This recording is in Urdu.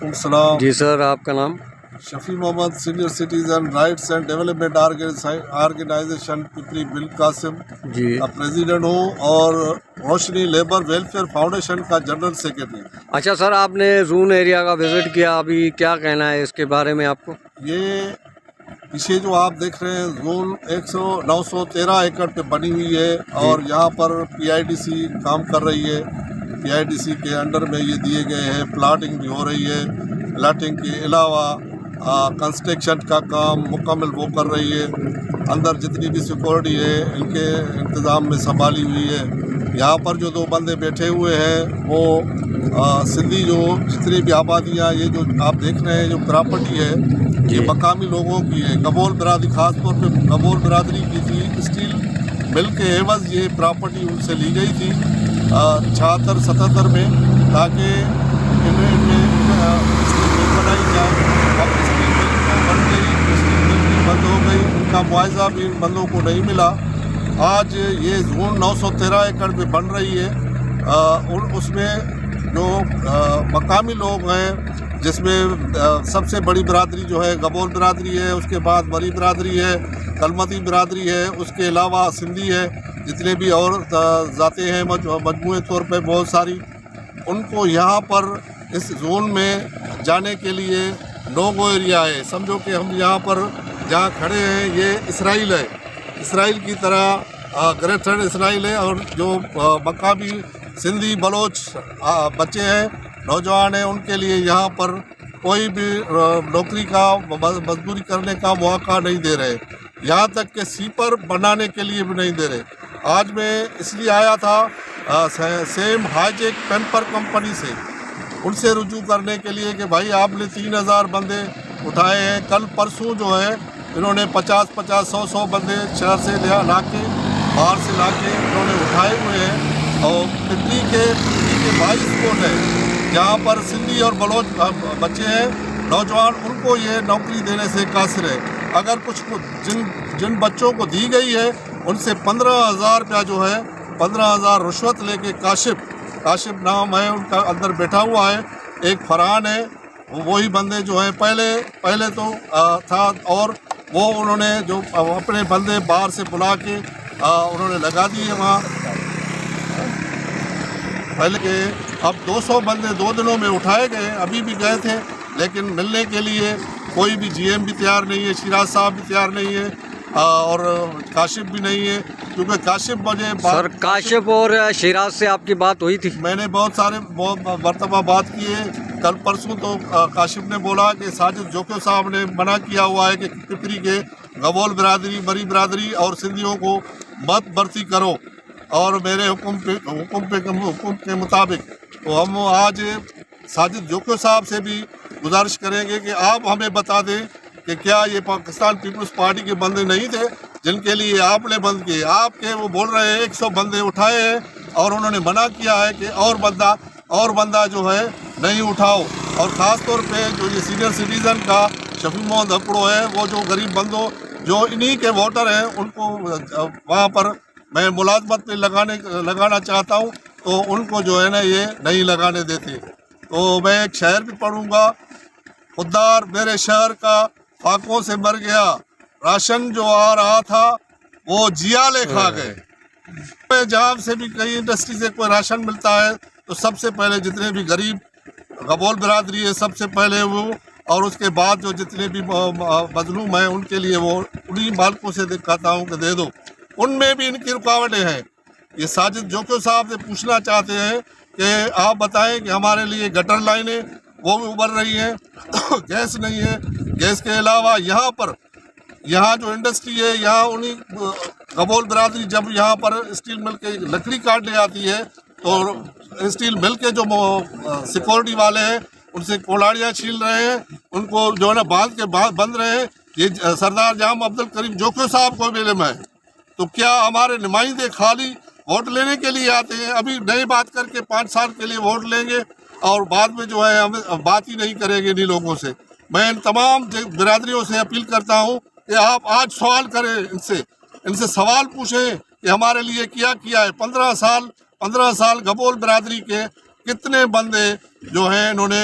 وعلیکم السلام جی سر، آپ کا نام؟ Shafi Muhammad, senior citizen rights and development organization Pipri Bin Qasim ji کا پریزیڈنٹ ہوں اور روشنی لیبر ویلفیئر فاؤنڈیشن کا جنرل سیکرٹری۔ اچھا سر، آپ نے زون ایریا کا وزٹ کیا، ابھی کیا کہنا ہے اس کے بارے میں آپ کو؟ یہ پیچھے جو آپ دیکھ رہے ہیں زون 913 ایکڑ پہ بنی ہوئی ہے اور یہاں پر پی آئی ڈی سی کام کر رہی ہے۔ پی آئی ڈی سی کے انڈر میں یہ دیے گئے ہیں، پلاٹنگ بھی ہو رہی ہے۔ پلاٹنگ کے علاوہ کنسٹرکشن کا کام مکمل وہ کر رہی ہے۔ اندر جتنی بھی سیکورٹی ہے ان کے انتظام میں سنبھالی ہوئی ہے۔ یہاں پر جو دو بندے بیٹھے ہوئے ہیں وہ سندھی جو جتنی بھی آبادیاں، یہ جو آپ دیکھ رہے ہیں جو پراپرٹی ہے یہ مقامی لوگوں کی ہے۔ گبول برادری، خاص طور پہ گبول برادری کی تھی۔ اسٹیل مل کے عوض یہ پراپرٹی ان سے لی گئی تھی 76-77 میں، تاکہ ان میں اسٹیل مل بنائی جائے۔ اب اسٹیل مل کو بن گئی، اسٹیل مل بھی بند ہو گئی، ان کا معاوضہ بھی ان بندوں کو نہیں ملا۔ آج یہ زون 913 ایکڑ پہ بن رہی ہے، اس میں جو مقامی لوگ ہیں، جس میں سب سے بڑی برادری جو ہے گبول برادری ہے، اس کے بعد وری برادری ہے، کلمتی برادری ہے، اس کے علاوہ سندھی ہے، جتنے بھی اور ذاتیں ہیں مجموعی طور پہ بہت ساری، ان کو یہاں پر اس زون میں جانے کے لیے نو گو ایریا ہے۔ سمجھو کہ ہم یہاں پر جہاں کھڑے ہیں یہ اسرائیل ہے، اسرائیل کی طرح گریٹر اسرائیل ہے، اور جو مقامی سندھی بلوچ بچے ہیں، نوجوان ہیں، ان کے لیے یہاں پر کوئی بھی نوکری کا، مزدوری کرنے کا موقع نہیں دے رہے، یہاں تک کہ سیپر بنانے کے لیے بھی نہیں دے رہے۔ آج میں اس لیے آیا تھا سیم ہائیجیک پیمپر کمپنی سے، ان سے رجوع کرنے کے لیے کہ بھائی آپ نے 3000 بندے اٹھائے ہیں، کل پرسوں جو ہے انہوں نے 50-50 100 بندے شہر سے لا کے، باہر سے لا کے انہوں نے اٹھائے ہوئے ہیں۔ اور پپری کے 22 اسپورٹ ہے جہاں پر سندھی اور بلوچ بچے ہیں، نوجوان، ان کو یہ نوکری دینے سے قاصر ہے۔ اگر کچھ جن بچوں کو دی گئی ہے ان سے 15,000 روپیہ جو ہے، 15,000 رشوت لے کے کاشف نام ہے ان کا، اندر بیٹھا ہوا ہے، ایک فرحان ہے، وہی بندے جو ہیں پہلے تو تھا، اور وہ انہوں نے جو اپنے بندے باہر سے بلا کے انہوں نے لگا دیے وہاں پہلے کے۔ اب 200 بندے 2 دنوں میں اٹھائے گئے، ابھی بھی گئے تھے، لیکن ملنے کے لیے کوئی بھی جی ایم بھی تیار نہیں ہے، شیراز صاحب بھی تیار نہیں ہے، اور کاشف بھی نہیں ہے، کیونکہ کاشف مجھے سر کاشف اور شیراز سے آپ کی بات ہوئی تھی؟ میں نے بہت مرتبہ بات کی ہے۔ کل پرسوں تو کاشف نے بولا کہ ساجد جوکیو صاحب نے منع کیا ہوا ہے کہ پپری کے گبول برادری، بری برادری اور سندھیوں کو مت بھرتی کرو، اور میرے حکم کے مطابق تو ہم آج ساجد جوکیو صاحب سے بھی گزارش کریں گے کہ آپ ہمیں بتا دیں کہ کیا یہ پاکستان پیپلز پارٹی کے بندے نہیں تھے جن کے لیے آپ نے بند کیے؟ آپ کے وہ بول رہے ہیں 100 بندے اٹھائے ہیں، اور انہوں نے منع کیا ہے کہ اور بندہ جو ہے نہیں اٹھاؤ۔ اور خاص طور پہ جو یہ سینئر سٹیزن کا شفیع محمد ہکڑو ہے، وہ جو غریب بندوں جو انہی کے ووٹر ہیں، ان کو وہاں پر میں ملازمت پہ لگانا چاہتا ہوں، تو ان کو جو ہے نا یہ نہیں لگانے دیتے۔ تو میں ایک شعر بھی پڑھوں گا: خوددار میرے شہر کا فاقوں سے مر گیا، راشن جو آ رہا تھا وہ جیالے کھا گئے۔ جہاں سے بھی کئی انڈسٹری سے کوئی راشن ملتا ہے تو سب سے پہلے جتنے بھی غریب گبول برادری ہے سب سے پہلے وہ، اور اس کے بعد جو جتنے بھی مظلوم ہیں ان کے لیے وہ انہی مالکوں سے کہتا ہوں کہ دے دو، ان میں بھی ان کی رکاوٹیں ہیں۔ یہ ساجد جوکیو صاحب سے پوچھنا چاہتے ہیں کہ آپ بتائیں کہ ہمارے لیے گٹر لائنیں وہ بھی ابھر رہی ہیں، گیس نہیں ہے، گیس کے علاوہ یہاں جو انڈسٹری ہے، یہاں انہی گبول برادری جب یہاں پر اسٹیل مل کے لکڑی کاٹنے آتی ہے تو اسٹیل مل کے جو سیکورٹی والے ہیں ان سے کولاڑیاں چھیل رہے ہیں، ان کو جو ہے نا باندھ کے بند رہے ہیں۔ یہ سردار جام عبد الکریم جوکیو صاحب کو بھی علم ہے، تو کیا ہمارے نمائندے خالی ووٹ لینے کے لیے آتے ہیں؟ ابھی نئی بات کر کے 5 سال کے لیے ووٹ لیں گے اور بعد میں جو ہے ہم بات ہی نہیں کریں گے انہی لوگوں سے۔ میں ان تمام برادریوں سے اپیل کرتا ہوں کہ آپ آج سوال کریں، ان سے سوال پوچھیں کہ ہمارے لیے کیا ہے۔ 15 سال گبول برادری کے کتنے بندے جو ہیں انہوں نے